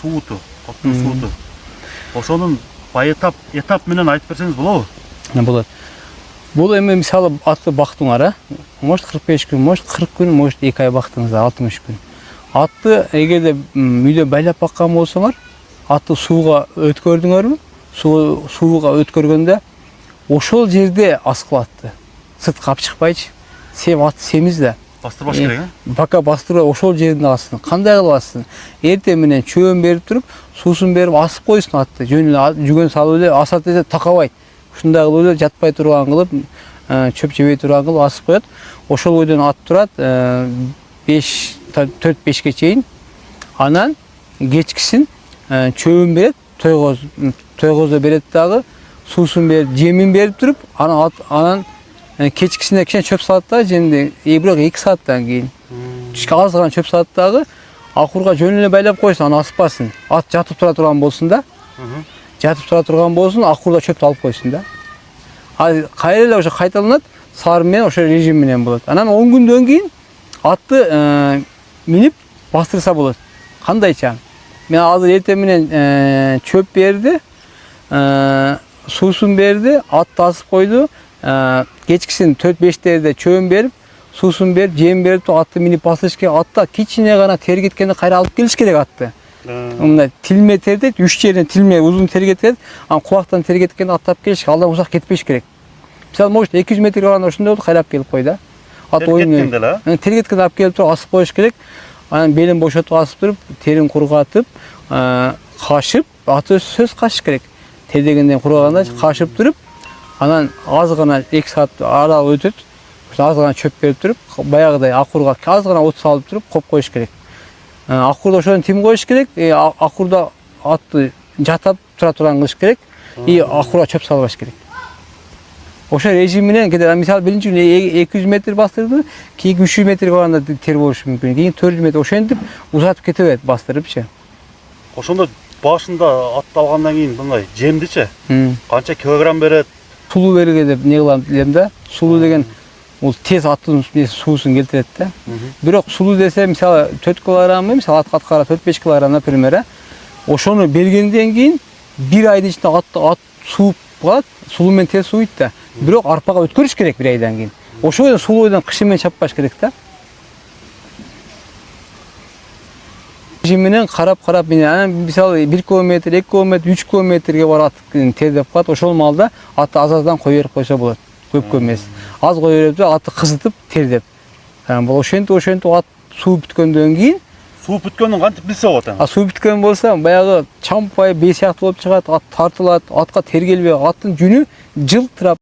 сууту, аттын сууту. Ошонун этап менен айтып берсеңиз болобу? Болот. Бул эми мисалы атты бактыңар, может 45 күн, может 40 күн, может 2 ай бактыңыз, 60 күн. Атты эгерде үйдө байлап баккан болсоңор, атты сууга өткөрдүңөрбү? Сууга өткөргөндө ошол жерде аскылатты. Сыртка алып чыкпайчы. Ат семиз да. Бастырбаш керек, Пока бастырбай ошол жеринде алсын. Кандай кылып алсын? Эртең менен чөбүн берип туруп, суусун берип асып койсун атты. Жөн эле жүгөн салып эле асат десе такабайт. Ушундай кылып эле жатпай турган кылып, чөп жебей турган кылып асып коет. Ошол бойдон ат турат 4-5ке чейин. Анан кечкисин чөбүн берет, тойгозо берет дагы, суусун берип, жемин берип туруп, анан кечкисине кичине чөп салат да, жемди бирок 2 сааттан кийин. Түшкө аз гана чөп салат дагы, акурга жөн эле байлап койсун, аны аспасын. Ат жатып тура турган болсун да. Жатып тура турган болсун, акурда чөптү алып койсун да. Кайра эле ошо кайталанат, саар менен ошо режим менен болот. Анан 10 күндөн кийин атты минип бастырса болот. Кандайча? Мен азыр эртең менен чөп берди, суусун берди, атты асып койду. Кечкисин 4-5терде чөбүн берип, суусун берип, жем берип, атты минип басыш керек. Атта кичине гана тер кеткенде кайра алып келиш керек атты. Мындай тилме терде, 3 жерден тилме узун тер кетет, анан кулактан тер кеткенде аттап келиш, алдан узак кетпеш керек. Мисалы, может 200 метр барганда ошондой болду, кайра алып келип кой да. Ат кеткенде эле. Тер кеткенде алып келип туруп асып коюш керек. Анан белин бошотуп асып туруп, терин кургатып, кашып, аты сөз кашыш керек. Тер дегенден кургаганда кашып туруп, анан аз гана 2 саат арал өтөт. Аз гана чөп берип туруп, баягыдай акурга аз гана от салып туруп, коюп коюш керек. Акурда ошону тим коюш керек, акурда атты жатап тура турган кылыш керек, акурга чөп салбаш керек. Ошо режим менен кээде мисалы биринчи күнү 200 метр бастырды, кийин 300 метр барганда тер болушу мүмкүн. Кийин 400 метр ошентип узатып кете берет бастырыпчы. Ошондо башында атты алгандан кийин мындай жемдичи канча килограмм берет? Сулуу берүүгө деп не кылам дилем да. Сулуу деген ол тез аттын суусун келтирет да. Бирок сулуу десе мисалы 4 килограммы, мисалы атка аткара 4-5 килограмм например, ошону бергенден кийин 1 айдын ичинде ат сууп калат, сулуу менен тез сууйт да. Бирок арпага өткөрүш керек 1 айдан кийин. Ошол сулуудан кышы менен чаппаш керек да. Кышы менен карап менен анан мисалы 1 километр, 2 километр, 3 километрге барат тердеп калат. Ошол маалда атты аз-аздан кое берип койсо болот. Көп эмес. Аз кое берип атты кызытып тердеп. Бул ошентип ат сууп бүткөндөн кийин Сууп бүткөндөн кантип билсе болот эми? Сууп бүткөн болсо баягы чампай бей сыяктуу болуп чыгат, ат тартылат, атка тер келбей, аттын жүнү жылтырап